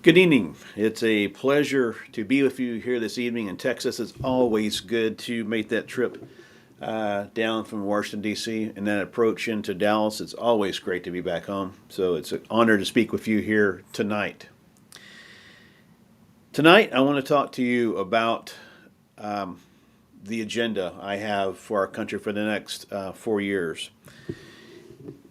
Good evening. It's a pleasure to be with you here this evening in Texas. It's always good to make that trip down from Washington, D.C., and then approach into Dallas. It's always great to be back home. So it's an honor to speak with you here tonight. Tonight, I want to talk to you about the agenda I have for our country for the next 4 years.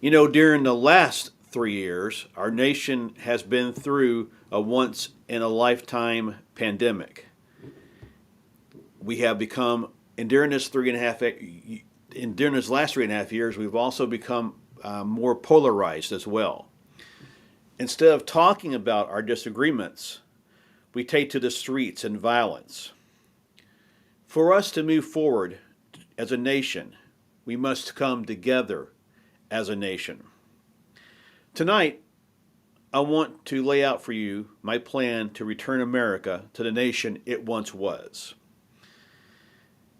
You know, during the last 3 years, our nation has been through a once in a lifetime pandemic. We have become, and during this during this last 3.5 years, we've also become more polarized as well. Instead of talking about our disagreements, we take to the streets in violence. For us to move forward as a nation, we must come together as a nation. Tonight, I want to lay out for you my plan to return America to the nation it once was.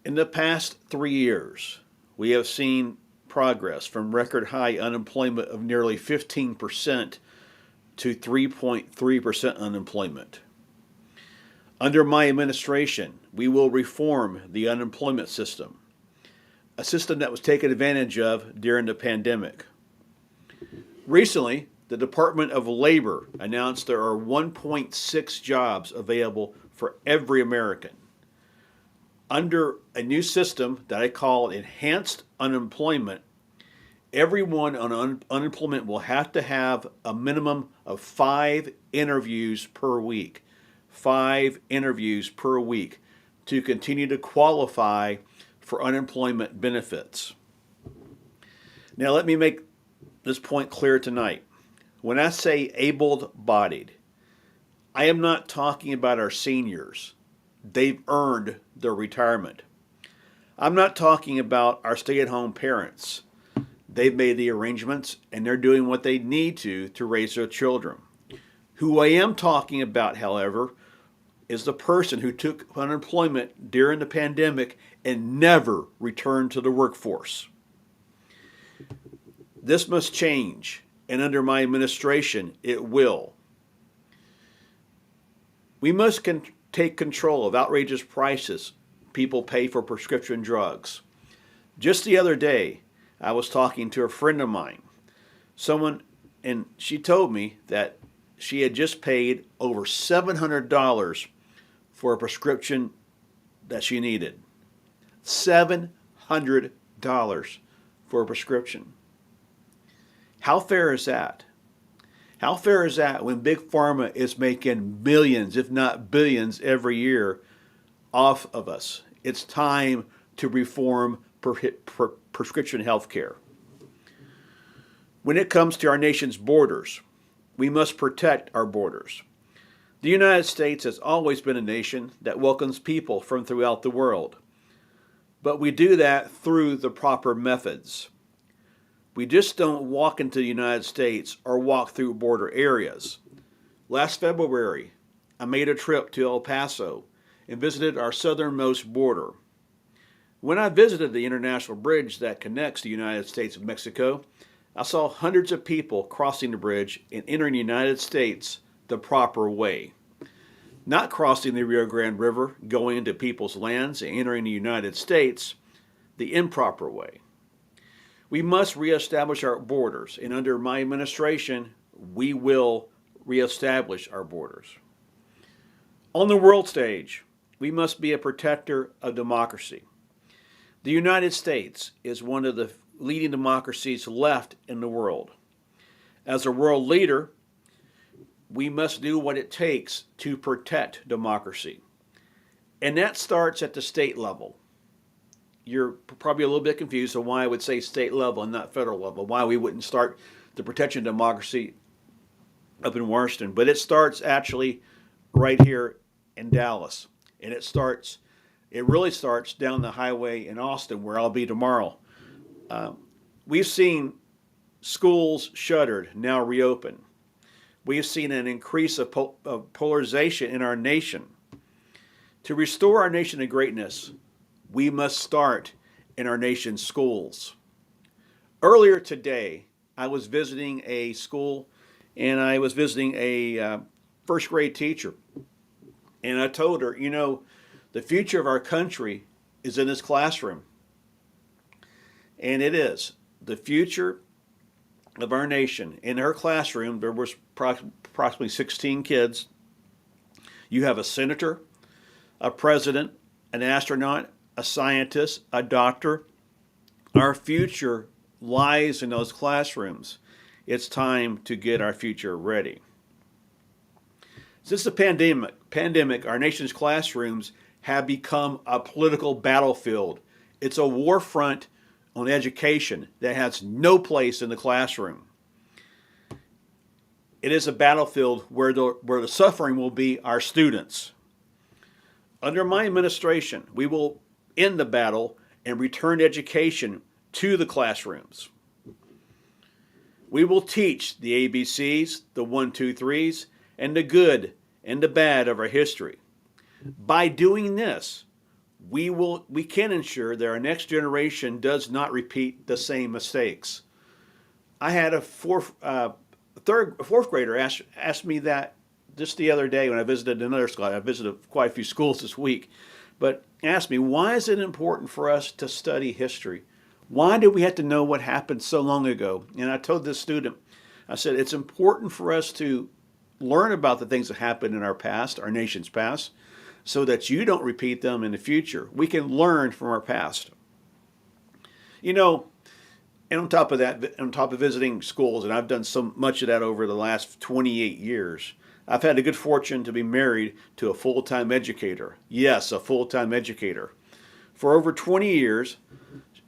In the past 3 years, we have seen progress from record high unemployment of nearly 15% to 3.3% unemployment. Under my administration, we will reform the unemployment system, a system that was taken advantage of during the pandemic. Recently, the Department of Labor announced there are 1.6 jobs available for every American. Under a new system that I call enhanced unemployment, everyone on unemployment will have to have a minimum of 5 interviews per week. 5 interviews per week to continue to qualify for unemployment benefits. Now, let me make this point clear tonight. When I say able-bodied, I am not talking about our seniors. They've earned their retirement. I'm not talking about our stay-at-home parents. They've made the arrangements and they're doing what they need to raise their children. Who I am talking about, however, is the person who took unemployment during the pandemic and never returned to the workforce. This must change, and under my administration, it will. We must take control of outrageous prices people pay for prescription drugs. Just the other day, I was talking to a friend of mine, and she told me that she had just paid over $700 for a prescription that she needed. $700 for a prescription. How fair is that? How fair is that when Big Pharma is making millions, if not billions, every year off of us? It's time to reform prescription health care. When it comes to our nation's borders, we must protect our borders. The United States has always been a nation that welcomes people from throughout the world. But we do that through the proper methods. We just don't walk into the United States or walk through border areas. Last February, I made a trip to El Paso and visited our southernmost border. When I visited the international bridge that connects the United States and Mexico, I saw hundreds of people crossing the bridge and entering the United States the proper way. Not crossing the Rio Grande River, going into people's lands and entering the United States the improper way. We must reestablish our borders, and under my administration, we will reestablish our borders. On the world stage, we must be a protector of democracy. The United States is one of the leading democracies left in the world. As a world leader, we must do what it takes to protect democracy. And that starts at the state level. You're probably a little bit confused on why I would say state level and not federal level, why we wouldn't start the protection of democracy up in Washington. But it starts actually right here in Dallas. And it really starts down the highway in Austin, where I'll be tomorrow. We've seen schools shuttered, now reopened. We've seen an increase of polarization in our nation. To restore our nation to greatness, we must start in our nation's schools. Earlier today, I was visiting a school and I was visiting a first grade teacher. And I told her, the future of our country is in this classroom. And it is. The future of our nation. In her classroom, there was approximately 16 kids. You have a senator, a president, an astronaut, a scientist, a doctor. Our future lies in those classrooms. It's time to get our future ready. Since the pandemic, our nation's classrooms have become a political battlefield. It's a war front on education that has no place in the classroom. It is a battlefield where the suffering will be our students. Under my administration, we will end the battle and return education to the classrooms. We will teach the ABCs, the 1, 2, 3s, and the good and the bad of our history. By doing this, we can ensure that our next generation does not repeat the same mistakes. I had a fourth grader ask me that just the other day when I visited another school. I visited quite a few schools this week, but asked me, why is it important for us to study history? Why do we have to know what happened so long ago? And I told this student, I said, it's important for us to learn about the things that happened in our past, our nation's past, so that you don't repeat them in the future. We can learn from our past. And on top of visiting schools, and I've done so much of that over the last 28 years, I've had the good fortune to be married to a full-time educator. Yes, a full-time educator. For over 20 years,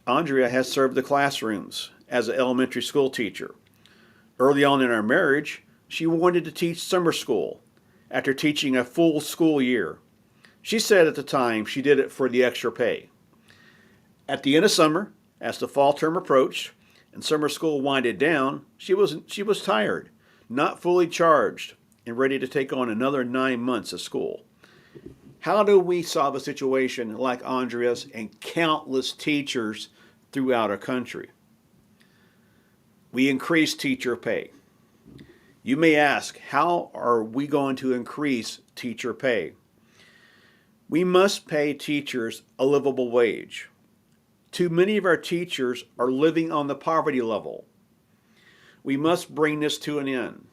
Andrea has served the classrooms as an elementary school teacher. Early on in our marriage, she wanted to teach summer school after teaching a full school year. She said at the time she did it for the extra pay. At the end of summer, as the fall term approached and summer school winded down, she was tired, not fully charged, and ready to take on another 9 months of school. How do we solve a situation like Andrea's and countless teachers throughout our country? We increase teacher pay. You may ask, how are we going to increase teacher pay? We must pay teachers a livable wage. Too many of our teachers are living on the poverty level. We must bring this to an end.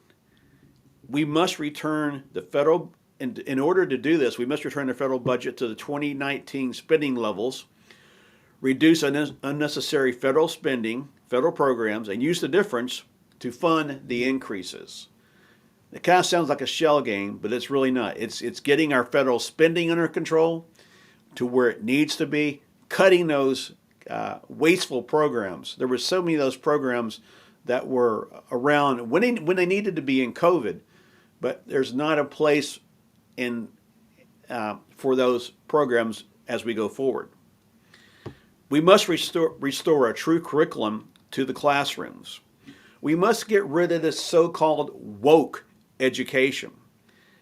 We must return the federal, in order to do this, we must return the federal budget to the 2019 spending levels, reduce unnecessary federal spending, federal programs, and use the difference to fund the increases. It kind of sounds like a shell game, but it's really not. It's getting our federal spending under control to where it needs to be, cutting those wasteful programs. There were so many of those programs that were around when they needed to be in COVID, but there's not a place for those programs as we go forward. We must restore a true curriculum to the classrooms. We must get rid of this so-called woke education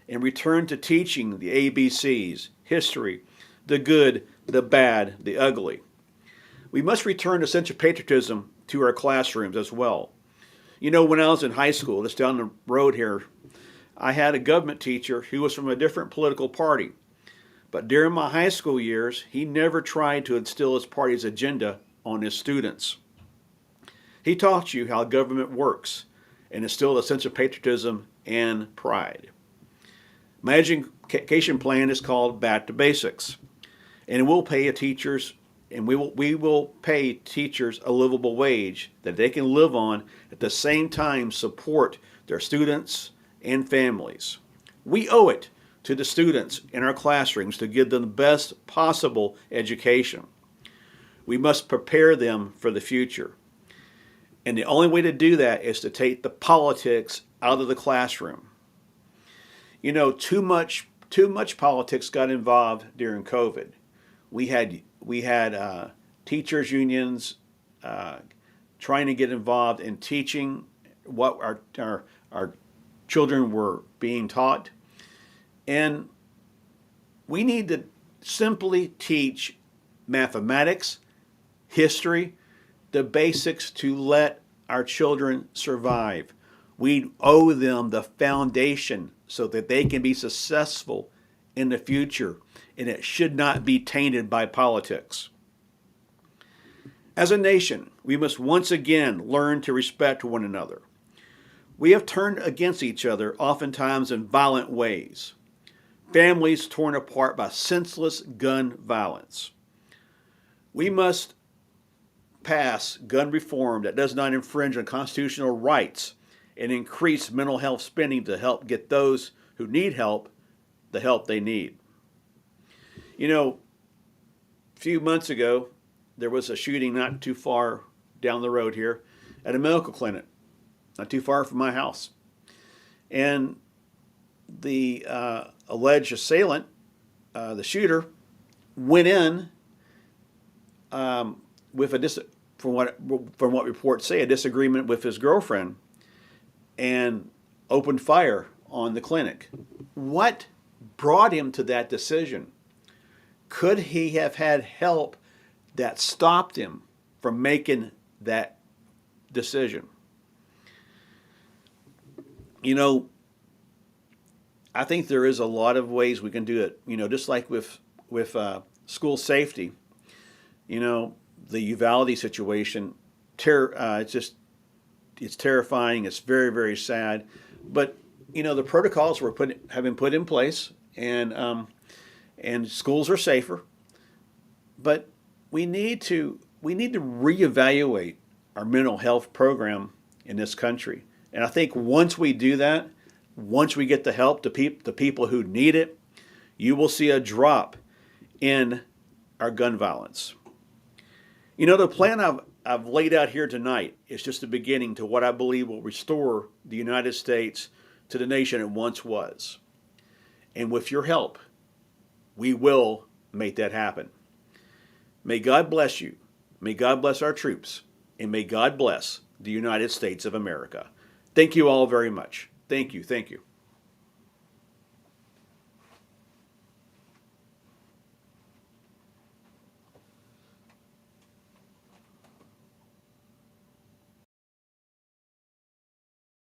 and return to teaching the ABCs, history, the good, the bad, the ugly. We must return a sense of patriotism to our classrooms as well. When I was in high school, just down the road here, I had a government teacher who was from a different political party. But during my high school years, he never tried to instill his party's agenda on his students. He taught you how government works and instilled a sense of patriotism and pride. My education plan is called Back to Basics, and we will pay teachers a livable wage that they can live on, at the same time support their students and families. We owe it to the students in our classrooms to give them the best possible education. We must prepare them for the future. And the only way to do that is to take the politics out of the classroom. Too much politics got involved during COVID. We had teachers unions trying to get involved in teaching what our children were being taught. And we need to simply teach mathematics, history, the basics to let our children survive. We owe them the foundation so that they can be successful in the future, and it should not be tainted by politics. As a nation, we must once again learn to respect one another. We have turned against each other, oftentimes in violent ways. Families torn apart by senseless gun violence. We must pass gun reform that does not infringe on constitutional rights and increase mental health spending to help get those who need help the help they need. You know, a few months ago, there was a shooting not too far down the road here at a medical clinic, not too far from my house. And the alleged assailant, the shooter, went in with from what reports say, a disagreement with his girlfriend, and opened fire on the clinic. What brought him to that decision? Could he have had help that stopped him from making that decision? You know, I think there is a lot of ways we can do it. You know, just like with school safety. You know, the Uvalde situation, it's terrifying. It's very, very sad. But you know, the protocols have been put in place, and schools are safer. But we need to reevaluate our mental health program in this country. And I think once we do that, once we get the help to the people who need it, you will see a drop in our gun violence. You know, the plan I've laid out here tonight is just the beginning to what I believe will restore the United States to the nation it once was. And with your help, we will make that happen. May God bless you. May God bless our troops. And may God bless the United States of America. Thank you all very much. Thank you. Thank you.